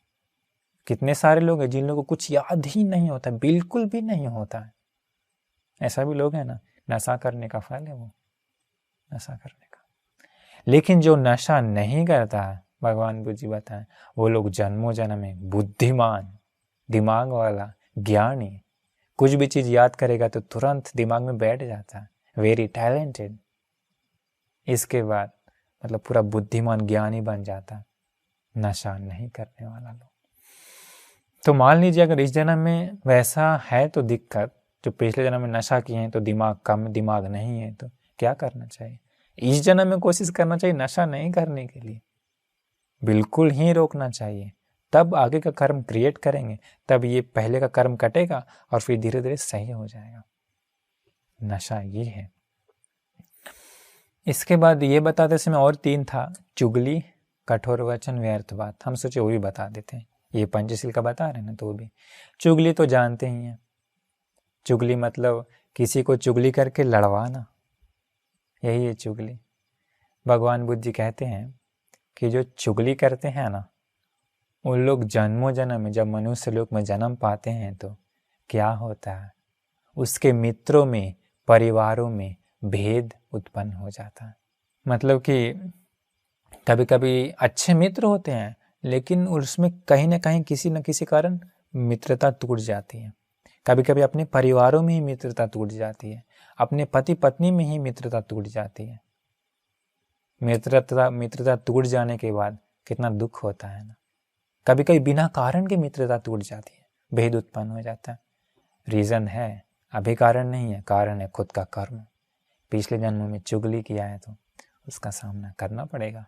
कितने सारे लोग हैं जिन लोगों को कुछ याद ही नहीं होता, बिल्कुल भी नहीं होता है। ऐसा भी लोग हैं ना। नशा करने का फल है वो, नशा करने का। लेकिन जो नशा नहीं करता है, भगवान बुद्ध जी बताएं, वो लोग जन्मों जन्म में बुद्धिमान, दिमाग वाला, ज्ञानी, कुछ भी चीज याद करेगा तो तुरंत दिमाग में बैठ जाता है, वेरी टैलेंटेड। इसके बाद मतलब पूरा बुद्धिमान ज्ञानी बन जाता है, नशा नहीं करने वाला लोग। तो मान लीजिए अगर इस जन्म में वैसा है तो दिक्कत, जो पिछले जन्म में नशा किए हैं तो दिमाग कम, दिमाग नहीं है, तो क्या करना चाहिए? इस जन्म में कोशिश करना चाहिए नशा नहीं करने के लिए, बिल्कुल ही रोकना चाहिए। तब आगे का कर्म क्रिएट करेंगे, तब ये पहले का कर्म कटेगा और फिर धीरे धीरे सही हो जाएगा। नशा ये है। इसके बाद ये बताते समय और 3 था, चुगली, कठोर वचन, व्यर्थ बात। हम सोचे वो भी बता देते हैं, ये पंचशील का बता रहे हैं ना, तो वो भी। चुगली तो जानते ही हैं, चुगली मतलब किसी को चुगली करके लड़वाना, यही है चुगली। भगवान बुद्ध जी कहते हैं कि जो चुगली करते हैं ना, उन लोग जन्मों जन्म में जब मनुष्य लोक में जन्म पाते हैं तो क्या होता है? उसके मित्रों में, परिवारों में भेद उत्पन्न हो जाता है। मतलब कि कभी कभी अच्छे मित्र होते हैं, लेकिन उसमें कहीं ना कहीं किसी न किसी कारण मित्रता टूट जाती है। कभी कभी अपने परिवारों में ही मित्रता टूट जाती है, अपने पति पत्नी में ही मित्रता टूट जाती है। मित्रता टूट जाने के बाद कितना दुख होता है ना। कभी कभी बिना कारण के मित्रता टूट जाती है, भेद उत्पन्न हो जाता है। रीजन है, अभी कारण नहीं है, कारण है खुद का कर्म। पिछले जन्म में चुगली किया है तो उसका सामना करना पड़ेगा।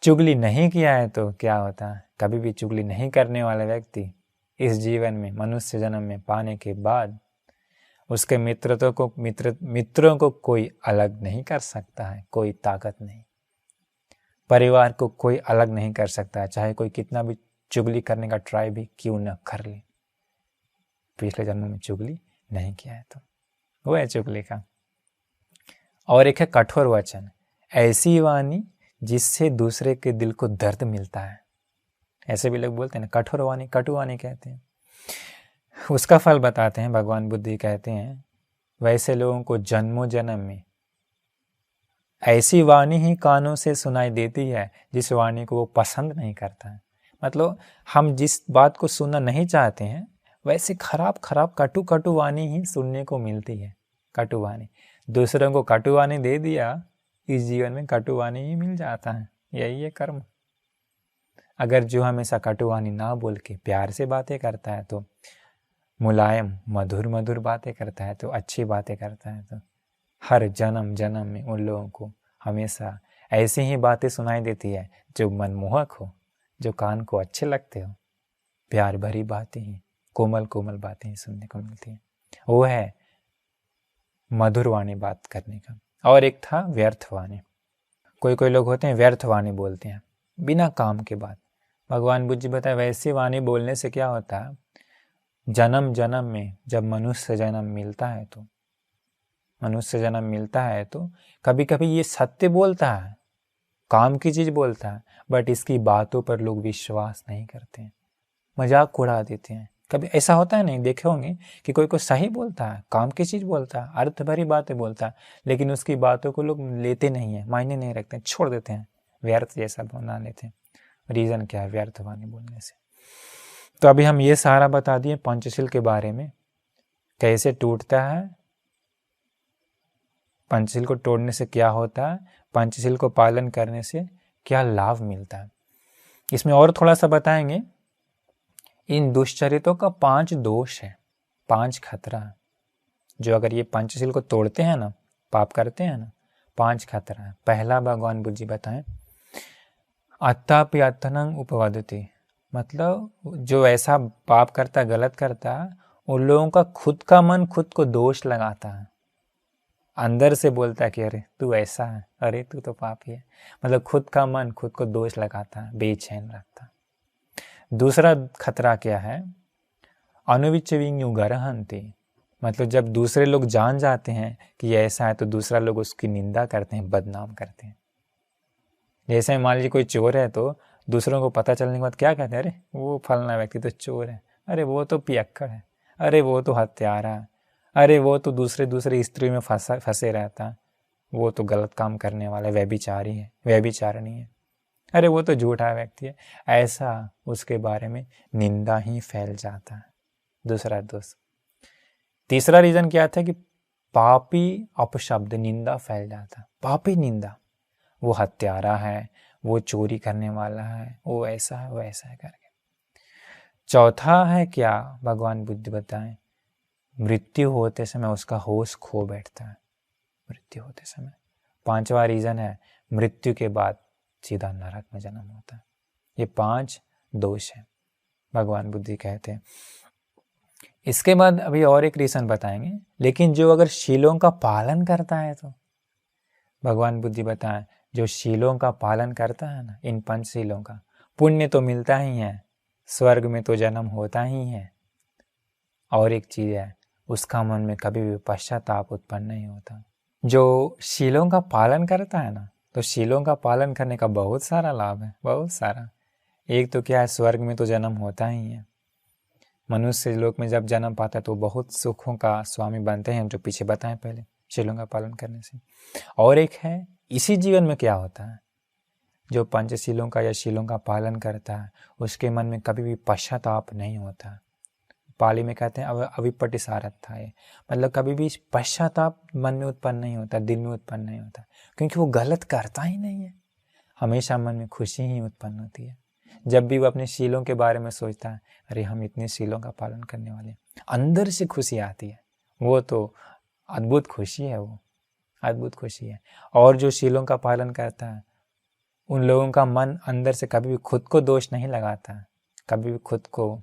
चुगली नहीं किया है तो क्या होता है? कभी भी चुगली नहीं करने वाला व्यक्ति इस जीवन में मनुष्य जन्म में पाने के बाद उसके मित्रों को कोई अलग नहीं कर सकता है, कोई ताकत नहीं। परिवार को कोई अलग नहीं कर सकता है, चाहे कोई कितना भी चुगली करने का ट्राई भी क्यों न कर ले। पिछले जन्म में चुगली नहीं किया है तो वो है चुगली का। और एक है कठोर वचन, ऐसी वाणी जिससे दूसरे के दिल को दर्द मिलता है। ऐसे भी लोग बोलते हैं ना, कठोर वाणी, कटु वाणी कहते हैं। उसका फल बताते हैं भगवान बुद्ध कहते हैं, वैसे लोगों को जन्मों जन्म में ऐसी वाणी ही कानों से सुनाई देती है जिस वाणी को वो पसंद नहीं करता है। मतलब हम जिस बात को सुनना नहीं चाहते हैं वैसे खराब खराब कटु कटु वाणी ही सुनने को मिलती है। कटु वाणी, दूसरों को कटु वाणी दे दिया, इस जीवन में कटु वाणी ही मिल जाता है। यही है कर्म। अगर जो हमेशा कटु वाणी ना बोल के प्यार से बातें करता है, तो मुलायम मधुर मधुर बातें करता है, तो अच्छी बातें करता है, तो हर जन्म जन्म में उन लोगों को हमेशा ऐसी ही बातें सुनाई देती है जो मनमोहक हो, जो कान को अच्छे लगते हो। प्यार भरी बातें ही, कोमल कोमल बातें ही सुनने को मिलती है। वो है मधुर वाणी बात करने का। और एक था व्यर्थ वाणी। कोई कोई लोग होते हैं व्यर्थ वाणी बोलते हैं, बिना काम के बात। भगवान बुद्ध जी बताए वैसी वाणी बोलने से क्या होता है, जन्म जन्म में जब मनुष्य जन्म मिलता है तो कभी कभी ये सत्य बोलता है, काम की चीज बोलता है, बट इसकी बातों पर लोग विश्वास नहीं करते हैं, मजाक उड़ा देते हैं। कभी ऐसा होता है, नहीं देखे होंगे कि कोई सही बोलता है, काम की चीज बोलता है, अर्थ भरी बातें बोलता है, लेकिन उसकी बातों को लोग लेते नहीं है, मायने नहीं रखते हैं, छोड़ देते हैं, व्यर्थ जैसा बना लेते हैं। रीजन क्या है व्यर्थ वाणी बोलने से? तो अभी हम ये सारा बता दिए पंचशील के बारे में, कैसे टूटता है, पंचशील को तोड़ने से क्या होता है, पंचशील को पालन करने से क्या लाभ मिलता है। इसमें और थोड़ा सा बताएंगे। इन दुष्चरितों का 5 दोष है, 5 खतरा है, जो अगर ये पंचशील को तोड़ते हैं ना, पाप करते हैं ना, 5 खतरा है। पहला भगवान बुद्ध जी बताएं, अत्तापि अत्थनं उपवदति। मतलब जो ऐसा पाप करता, गलत करता, उन लोगों का खुद का मन खुद को दोष लगाता है, अंदर से बोलता है कि अरे तू ऐसा है, अरे तू तो पापी है। मतलब खुद का मन खुद को दोष लगाता है, बेचैन रखता है। दूसरा खतरा क्या है, अनुविच्चविंग गरहन्ति। मतलब जब दूसरे लोग जान जाते हैं कि ये ऐसा है, तो दूसरा लोग उसकी निंदा करते हैं, बदनाम करते हैं। जैसे मान लीजिए कोई चोर है, तो दूसरों को पता चलने के बाद क्या कहते हैं, अरे वो फलना व्यक्ति तो चोर है, अरे वो तो पियक्कड़ है, अरे वो तो हत्यारा है, अरे वो तो दूसरे स्त्री में फंसे रहता है, वो तो गलत काम करने वाला है, व्यभिचारी है, व्यभिचारिणी है, अरे वो तो झूठा व्यक्ति है। ऐसा उसके बारे में निंदा ही फैल जाता है, दूसरा दोष। तीसरा रीजन क्या था कि पापी अपशब्द, निंदा फैल जाता, पापी निंदा, वो हत्यारा है, वो चोरी करने वाला है, वो ऐसा है, वो ऐसा है करके। चौथा है क्या, भगवान बुद्ध बताएं, मृत्यु होते समय उसका होश खो बैठता है, मृत्यु होते समय। 5वां रीजन है मृत्यु के बाद सीधा नरक में जन्म होता है। ये 5 दोष है भगवान बुद्ध कहते हैं। इसके बाद अभी और एक रीजन बताएंगे, लेकिन जो अगर शीलों का पालन करता है, तो भगवान बुद्ध बताएं जो शीलों का पालन करता है ना, इन 5 शीलों का, पुण्य तो मिलता ही है, स्वर्ग में तो जन्म होता ही है, और एक चीज है, उसका मन में कभी भी पश्चाताप उत्पन्न नहीं होता। जो शीलों का पालन करता है ना, तो शीलों का पालन करने का बहुत सारा लाभ है, बहुत सारा। एक तो क्या है, स्वर्ग में तो जन्म होता ही है, मनुष्य लोक में जब जन्म पाता है तो बहुत सुखों का स्वामी बनते हैं, जो पीछे बताएं पहले, शीलों का पालन करने से। और एक है, इसी जीवन में क्या होता है, जो पंचशीलों का या शीलों का पालन करता है, उसके मन में कभी भी पश्चाताप नहीं होता। पाली में कहते हैं अविपटिसारत था, ये मतलब कभी भी पश्चाताप मन में उत्पन्न नहीं होता, दिल में उत्पन्न नहीं होता, क्योंकि वो गलत करता ही नहीं है। हमेशा मन में खुशी ही उत्पन्न होती है। जब भी वो अपने शीलों के बारे में सोचता है, अरे हम इतने शीलों का पालन करने वाले, अंदर से खुशी आती है। वो तो अद्भुत खुशी है, वो अद्भुत खुशी है। और जो शीलों का पालन करता है, उन लोगों का मन अंदर से कभी भी खुद को दोष नहीं लगाता, कभी भी खुद को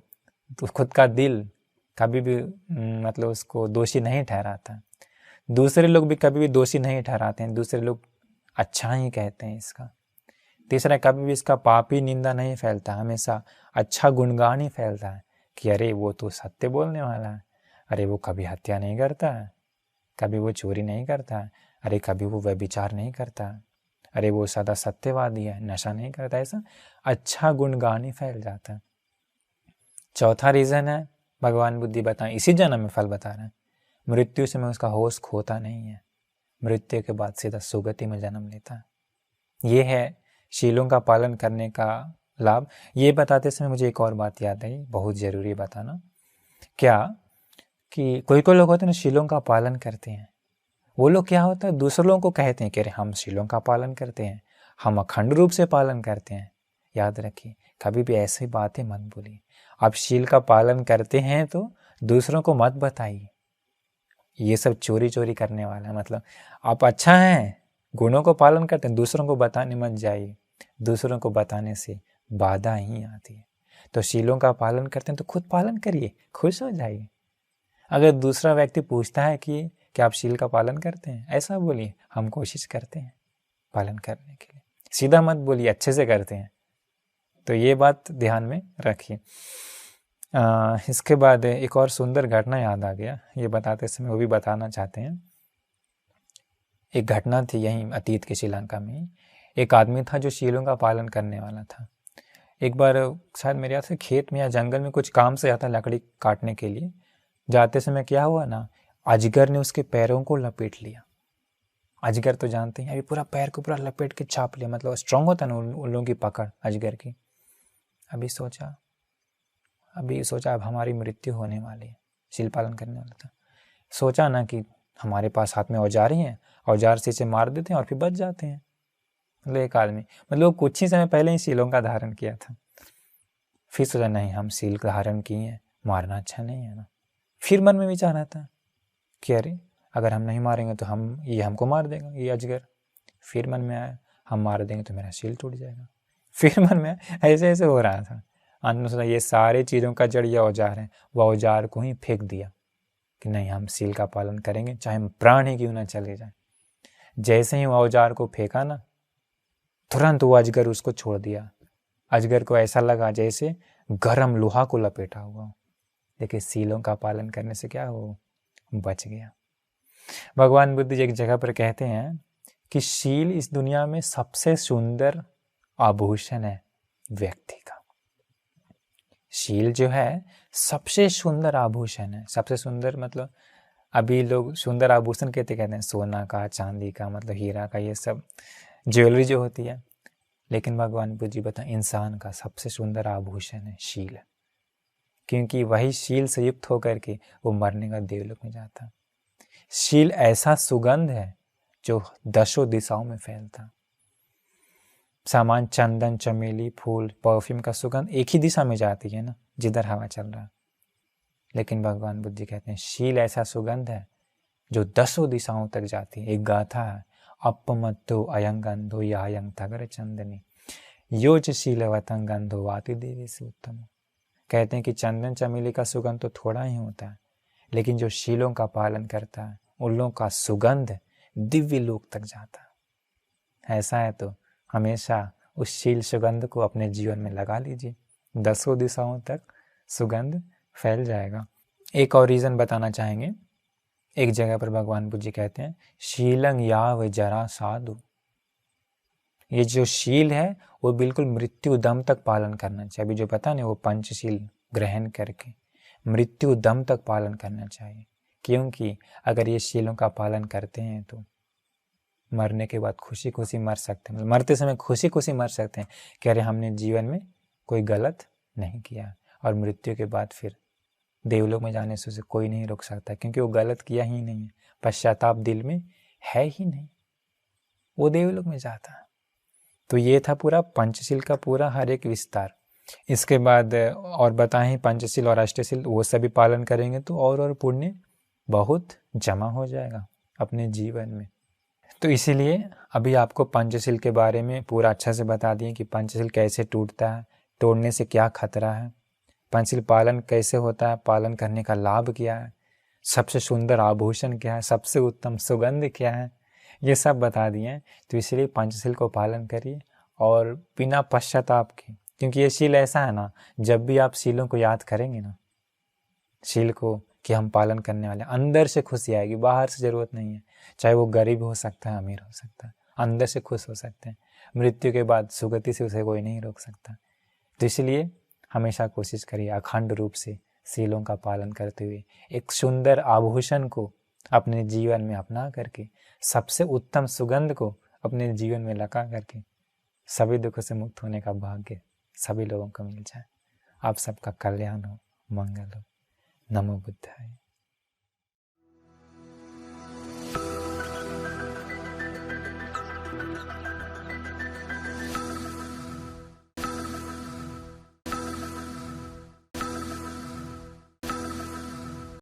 तो खुद का दिल कभी भी मतलब उसको दोषी नहीं ठहराता। दूसरे लोग भी कभी भी दोषी नहीं ठहराते हैं, दूसरे लोग अच्छा ही कहते हैं इसका। तीसरा, कभी भी इसका पापी निंदा नहीं फैलता, हमेशा अच्छा गुणगान ही फैलता है कि अरे वो तो सत्य बोलने वाला है, अरे वो कभी हत्या नहीं करता है, कभी वो चोरी नहीं करता है, अरे कभी वो व्यभिचार नहीं करता है, अरे वो सदा सत्यवादी है, नशा नहीं करता। ऐसा अच्छा गुणगान ही फैल जाता है। चौथा रीज़न है, भगवान बुद्धि बताएं, इसी जन्म में फल बता रहे हैं, मृत्यु से में उसका होश खोता नहीं है, मृत्यु के बाद सीधा सुगति में जन्म लेता है। ये है शीलों का पालन करने का लाभ। ये बताते समय मुझे एक और बात याद आई, बहुत ज़रूरी बताना। क्या कि कोई कोई लोग होते हैं ना, शीलों का पालन करते हैं, वो लोग क्या होता है, दूसरे लोगों को कहते हैं कि अरे हम शीलों का पालन करते हैं, हम अखंड रूप से पालन करते हैं। याद रखिए, कभी भी ऐसी बातें मत बोलिए। आप शील का पालन करते हैं तो दूसरों को मत बताइए, ये सब चोरी चोरी करने वाला है। मतलब आप अच्छा हैं, गुणों को पालन करते हैं, दूसरों को बताने मत जाइए, दूसरों को बताने से बाधा ही आती है। तो शीलों का पालन करते हैं तो खुद पालन करिए, खुश हो जाइए। अगर दूसरा व्यक्ति पूछता है कि क्या आप शील का पालन करते हैं, ऐसा बोलिए हम कोशिश करते हैं पालन करने के लिए। सीधा मत बोलिए अच्छे से करते हैं। तो ये बात ध्यान में रखिए। इसके बाद एक और सुंदर घटना याद आ गया, ये बताते समय वो भी बताना चाहते हैं। एक घटना थी यहीं अतीत के श्रीलंका में। एक आदमी था जो शीलों का पालन करने वाला था। एक बार शायद मेरे यहाँ से खेत में या जंगल में कुछ काम से आता लकड़ी काटने के लिए, जाते समय क्या हुआ ना, अजगर ने उसके पैरों को लपेट लिया। अजगर तो जानते हैं, अभी पूरा पैर को पूरा लपेट के छाप लिया, मतलब स्ट्रांग होता है ना उन लोगों की पकड़ अजगर की। अभी सोचा अब हमारी मृत्यु होने वाली है, शील पालन करने वाला था। सोचा ना कि हमारे पास हाथ में औजार ही हैं, औजार से इसे मार देते हैं और फिर बच जाते हैं। मतलब एक आदमी, मतलब कुछ ही समय पहले ही शीलों का धारण किया था। फिर सोचा नहीं, हम शील का धारण किए हैं, मारना अच्छा नहीं है ना। फिर मन में विचार आता कि अरे अगर हम नहीं मारेंगे तो ये हमको मार देगा, ये अजगर। फिर मन में आया हम मार देंगे तो मेरा शील टूट जाएगा। फिर मन में ऐसे ऐसे हो रहा था। अंत में सोचा ये सारे चीज़ों का जड़ ये औजार है, वह औजार को ही फेंक दिया कि नहीं, हम शील का पालन करेंगे चाहे प्राण ही क्यों ना चले जाए। जैसे ही वो औजार को फेंका ना, तुरंत वो अजगर उसको छोड़ दिया। अजगर को ऐसा लगा जैसे गरम लोहा को लपेटा हुआ। देखिए शीलों का पालन करने से क्या हो, बच गया। भगवान बुद्ध जी एक जगह पर कहते हैं कि शील इस दुनिया में सबसे सुंदर आभूषण है व्यक्ति का। शील जो है सबसे सुंदर आभूषण है। सबसे सुंदर मतलब अभी लोग सुंदर आभूषण कहते हैं सोना का, चांदी का, मतलब हीरा का, ये सब ज्वेलरी जो होती है। लेकिन भगवान बुद्ध जी बताएं इंसान का सबसे सुंदर आभूषण है शील, क्योंकि वही शील से युक्त होकर के वो मरने का देवलोक में जाता है। शील ऐसा सुगंध है जो 10 दिशाओं में फैलता। सामान चंदन, चमेली, फूल, परफ्यूम का सुगंध एक ही दिशा में जाती है ना, जिधर हवा चल रहा। लेकिन भगवान बुद्ध जी कहते हैं शील ऐसा सुगंध है जो 10 दिशाओं तक जाती है। एक गाथा है, अपमत्तो अयं गंधो यायं तगर चंदनी योज शीलवतं गंधो वाति देवी से उत्तम। कहते हैं कि चंदन चमेली का सुगंध तो थोड़ा ही होता है, लेकिन जो शीलों का पालन करता है उन लोगों का सुगंध दिव्य लोक तक जाता है। ऐसा है तो हमेशा उस शील सुगंध को अपने जीवन में लगा लीजिए, 10 दिशाओं तक सुगंध फैल जाएगा। एक और रीज़न बताना चाहेंगे। एक जगह पर भगवान बुद्ध जी कहते हैं शीलं याव जरा साधु। ये जो शील है वो बिल्कुल मृत्यु दम तक पालन करना चाहिए। अभी जो पता नहीं वो पंचशील ग्रहण करके मृत्यु दम तक पालन करना चाहिए, क्योंकि अगर ये शीलों का पालन करते हैं तो मरने के बाद खुशी खुशी मर सकते हैं। मरते समय खुशी खुशी मर सकते हैं कि अरे हमने जीवन में कोई गलत नहीं किया, और मृत्यु के बाद फिर देवलोक में जाने से उसे कोई नहीं रोक सकता, क्योंकि वो गलत किया ही नहीं है, पश्चाताप दिल में है ही नहीं, वो देवलोक में जाता है। तो ये था पूरा पंचशील का पूरा हर एक विस्तार। इसके बाद और बताएं पंचशील और अष्टशील, वो सभी पालन करेंगे तो और पुण्य बहुत जमा हो जाएगा अपने जीवन में। तो इसीलिए अभी आपको पंचशील के बारे में पूरा अच्छा से बता दिए कि पंचशील कैसे टूटता है, तोड़ने से क्या खतरा है, पंचशील पालन कैसे होता है, पालन करने का लाभ क्या है, सबसे सुंदर आभूषण क्या है, सबसे उत्तम सुगंध क्या है, ये सब बता दिए हैं। तो इसलिए पंचशील को पालन करिए और बिना पश्चाताप के, क्योंकि ये शील ऐसा है ना, जब भी आप शीलों को याद करेंगे ना, शील को कि हम पालन करने वाले, अंदर से खुशी आएगी, बाहर से ज़रूरत नहीं है। चाहे वो गरीब हो सकता है, अमीर हो सकता है, अंदर से खुश हो सकते हैं। मृत्यु के बाद सुगति से उसे कोई नहीं रोक सकता। तो इसलिए हमेशा कोशिश करिए अखंड रूप से शीलों का पालन करते हुए एक सुंदर आभूषण को अपने जीवन में अपना करके, सबसे उत्तम सुगंध को अपने जीवन में लगा करके सभी दुखों से मुक्त होने का भाग्य सभी लोगों को मिल जाए। आप सबका कल्याण हो, मंगल हो। नमो बुद्धाय।